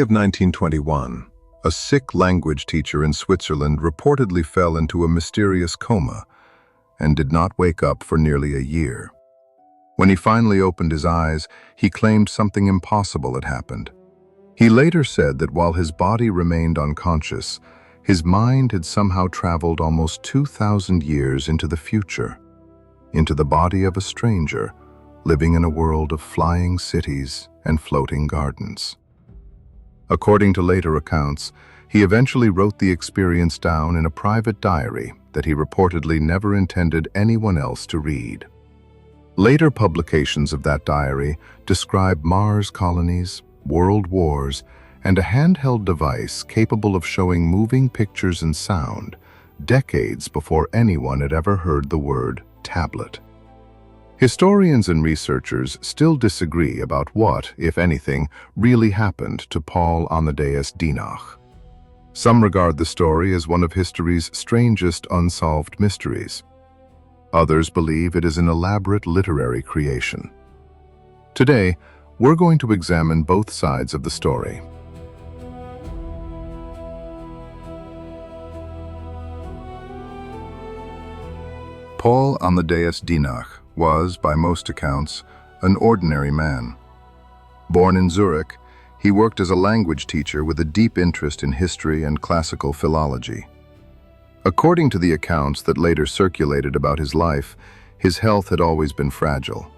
of 1921, a sick language teacher in Switzerland reportedly fell into a mysterious coma and did not wake up for nearly a year. When he finally opened his eyes, he claimed something impossible had happened. He later said that while his body remained unconscious, his mind had somehow traveled almost 2,000 years into the future, into the body of a stranger living in a world of flying cities and floating gardens. According to later accounts, he eventually wrote the experience down in a private diary that he reportedly never intended anyone else to read. Later publications of that diary describe Mars colonies, world wars, and a handheld device capable of showing moving pictures and sound decades before anyone had ever heard the word tablet. Historians and researchers still disagree about what, if anything, really happened to Paul Amadeus Dienach. Some regard the story as one of history's strangest unsolved mysteries. Others believe it is an elaborate literary creation. Today, we're going to examine both sides of the story. Paul Amadeus Dienach was, by most accounts, an ordinary man. Born in Zurich, he worked as a language teacher with a deep interest in history and classical philology. According to the accounts that later circulated about his life, his health had always been fragile.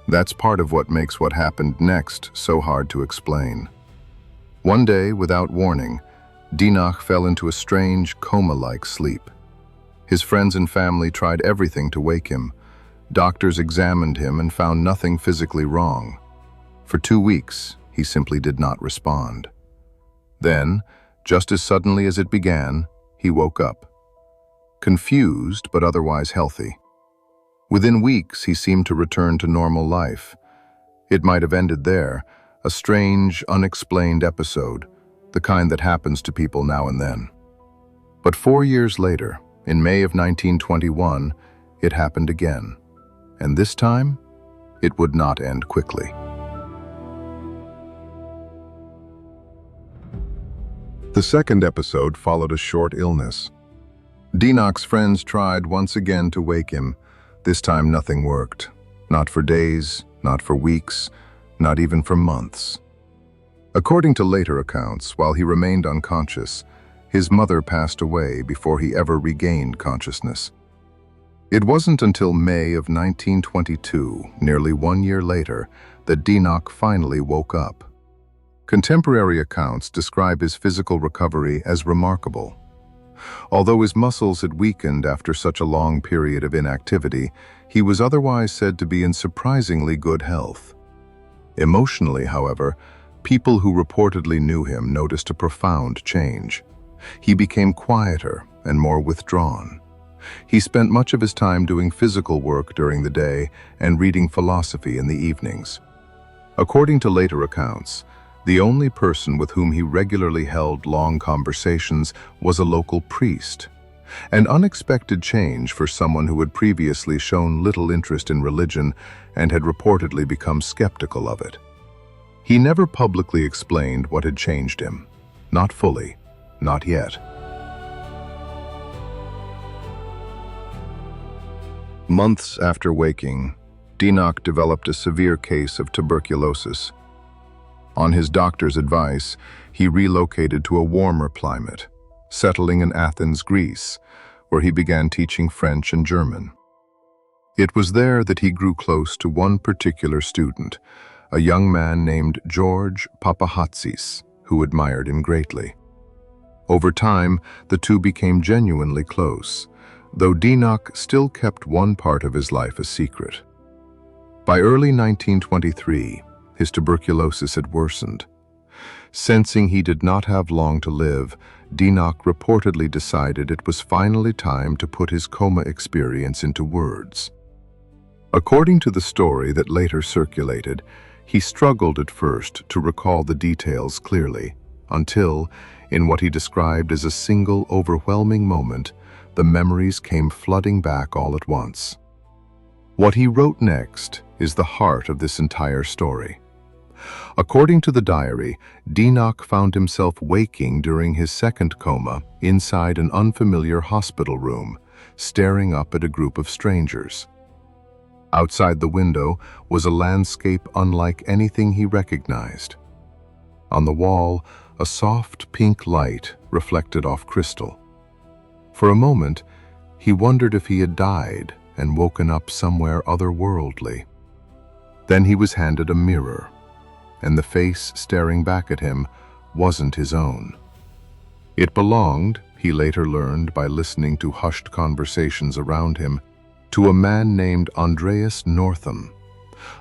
That's part of what makes what happened next so hard to explain. One day, without warning, Dienach fell into a strange, coma-like sleep. His friends and family tried everything to wake him. Doctors examined him and found nothing physically wrong. For 2 weeks, he simply did not respond. Then, just as suddenly as it began, he woke up. Confused, but otherwise healthy. Within weeks, he seemed to return to normal life. It might have ended there, a strange, unexplained episode, the kind that happens to people now and then. But 4 years later, in May of 1921, it happened again. And this time, it would not end quickly. The second episode followed a short illness. Dienach's friends tried once again to wake him. This time nothing worked. Not for days, not for weeks, not even for months. According to later accounts, while he remained unconscious, his mother passed away before he ever regained consciousness. It wasn't until May of 1922, nearly 1 year later, that Dienach finally woke up. Contemporary accounts describe his physical recovery as remarkable. Although his muscles had weakened after such a long period of inactivity, he was otherwise said to be in surprisingly good health. Emotionally, however, people who reportedly knew him noticed a profound change. He became quieter and more withdrawn. He spent much of his time doing physical work during the day and reading philosophy in the evenings. According to later accounts, the only person with whom he regularly held long conversations was a local priest, an unexpected change for someone who had previously shown little interest in religion and had reportedly become skeptical of it. He never publicly explained what had changed him. Not fully, not yet. Months after waking, Dienach developed a severe case of tuberculosis. On his doctor's advice, he relocated to a warmer climate, settling in Athens, Greece, where he began teaching French and German. It was there that he grew close to one particular student, a young man named George Papahatsis, who admired him greatly. Over time, the two became genuinely close, though Dienach still kept one part of his life a secret. By early 1923, his tuberculosis had worsened. Sensing he did not have long to live, Dienach reportedly decided it was finally time to put his coma experience into words. According to the story that later circulated, he struggled at first to recall the details clearly, until, in what he described as a single overwhelming moment, the memories came flooding back all at once. What he wrote next is the heart of this entire story. According to the diary, Dienach found himself waking during his second coma inside an unfamiliar hospital room, staring up at a group of strangers. Outside the window was a landscape unlike anything he recognized. On the wall, a soft pink light reflected off crystal. For a moment, he wondered if he had died and woken up somewhere otherworldly. Then he was handed a mirror, and the face staring back at him wasn't his own. It belonged, he later learned by listening to hushed conversations around him, to a man named Andreas Northam,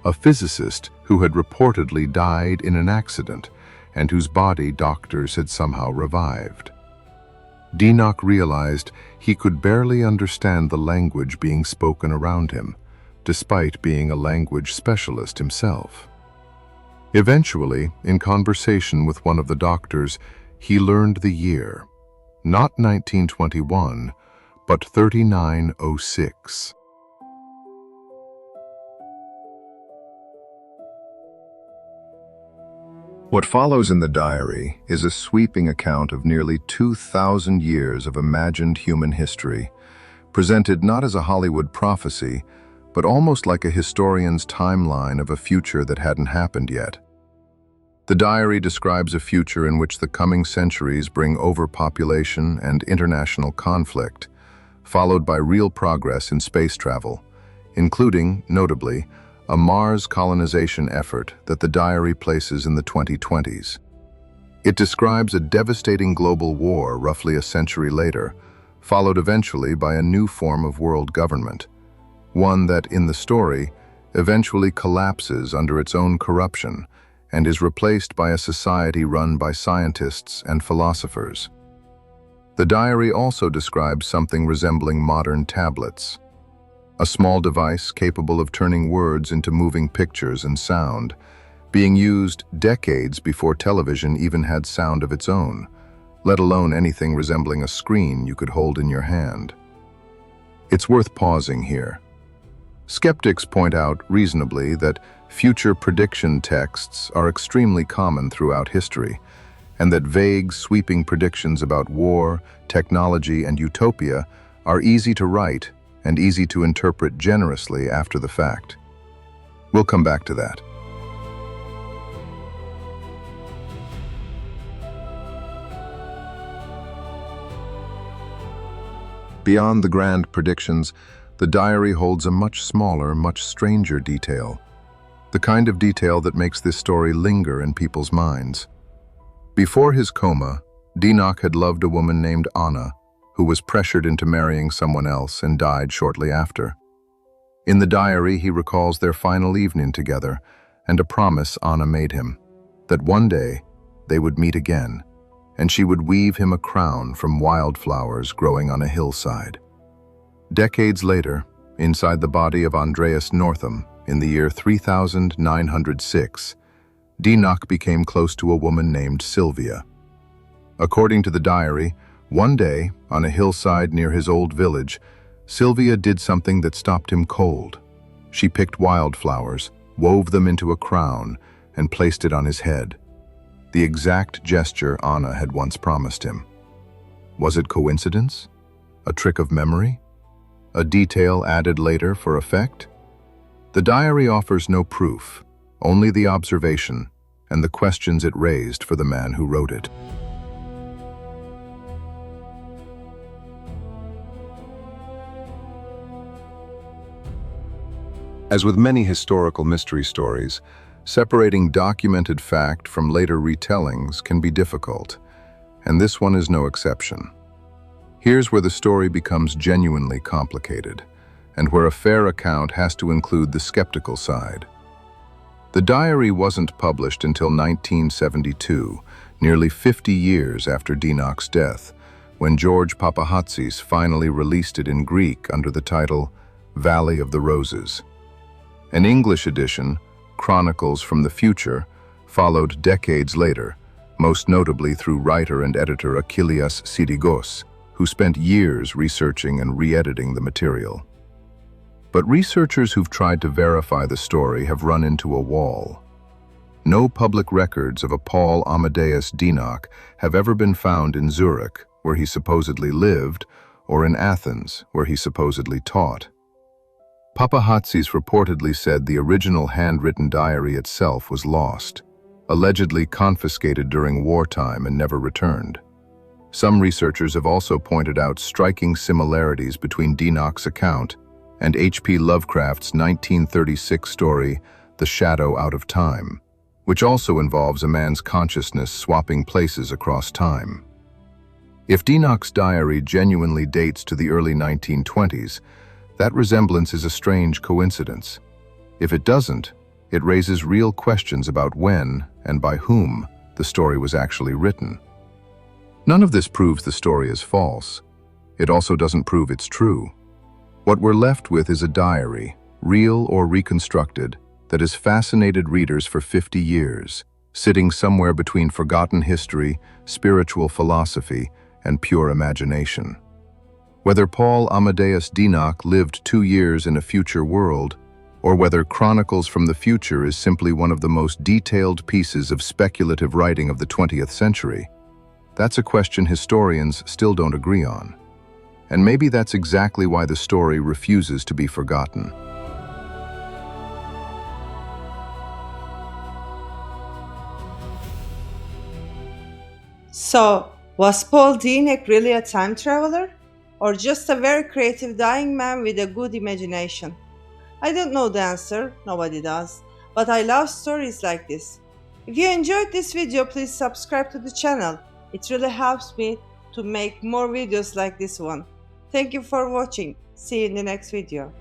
a physicist who had reportedly died in an accident and whose body doctors had somehow revived. Dienach realized he could barely understand the language being spoken around him, despite being a language specialist himself. Eventually, in conversation with one of the doctors, he learned the year, not 1921, but 3906. What follows in the diary is a sweeping account of nearly 2,000 years of imagined human history, presented not as a Hollywood prophecy, but almost like a historian's timeline of a future that hadn't happened yet. The diary describes a future in which the coming centuries bring overpopulation and international conflict, followed by real progress in space travel, including, notably, a Mars colonization effort that the diary places in the 2020s. It describes a devastating global war roughly a century later, followed eventually by a new form of world government, one that, in the story, eventually collapses under its own corruption and is replaced by a society run by scientists and philosophers. The diary also describes something resembling modern tablets, a small device capable of turning words into moving pictures and sound, being used decades before television even had sound of its own, let alone anything resembling a screen you could hold in your hand. It's worth pausing here. Skeptics point out reasonably that future prediction texts are extremely common throughout history, and that vague, sweeping predictions about war, technology, and utopia are easy to write and easy to interpret generously after the fact. We'll come back to that. Beyond the grand predictions, the diary holds a much smaller, much stranger detail, the kind of detail that makes this story linger in people's minds. Before his coma, Dienach had loved a woman named Anna, who was pressured into marrying someone else and died shortly after. In the diary, he recalls their final evening together and a promise Anna made him, that one day they would meet again, and she would weave him a crown from wildflowers growing on a hillside. Decades later, inside the body of Andreas Northam, in the year 3906, Dienach became close to a woman named Sylvia. According to the diary, one day, on a hillside near his old village, Sylvia did something that stopped him cold. She picked wildflowers, wove them into a crown, and placed it on his head. The exact gesture Anna had once promised him. Was it coincidence? A trick of memory? A detail added later for effect? The diary offers no proof, only the observation and the questions it raised for the man who wrote it. As with many historical mystery stories, separating documented fact from later retellings can be difficult, and this one is no exception. Here's where the story becomes genuinely complicated, and where a fair account has to include the skeptical side. The diary wasn't published until 1972, nearly 50 years after Dienach's death, when George Papahatsis finally released it in Greek under the title Valley of the Roses. An English edition, Chronicles from the Future, followed decades later, most notably through writer and editor Achilleas Sidigos, who spent years researching and re-editing the material. But researchers who've tried to verify the story have run into a wall. No public records of a Paul Amadeus Dienach have ever been found in Zurich, where he supposedly lived, or in Athens, where he supposedly taught. Papahatsis reportedly said the original handwritten diary itself was lost, allegedly confiscated during wartime and never returned. Some researchers have also pointed out striking similarities between Dienach's account and H.P. Lovecraft's 1936 story, The Shadow Out of Time, which also involves a man's consciousness swapping places across time. If Dienach's diary genuinely dates to the early 1920s, that resemblance is a strange coincidence. If it doesn't, it raises real questions about when and by whom the story was actually written. None of this proves the story is false. It also doesn't prove it's true. What we're left with is a diary, real or reconstructed, that has fascinated readers for 50 years, sitting somewhere between forgotten history, spiritual philosophy, and pure imagination. Whether Paul Amadeus Dienach lived 2 years in a future world, or whether Chronicles from the Future is simply one of the most detailed pieces of speculative writing of the 20th century, that's a question historians still don't agree on. And maybe that's exactly why the story refuses to be forgotten. So, was Paul Dienach really a time traveler? Or just a very creative dying man with a good imagination? I don't know the answer, nobody does, but I love stories like this. If you enjoyed this video, please subscribe to the channel. It really helps me to make more videos like this one. Thank you for watching. See you in the next video.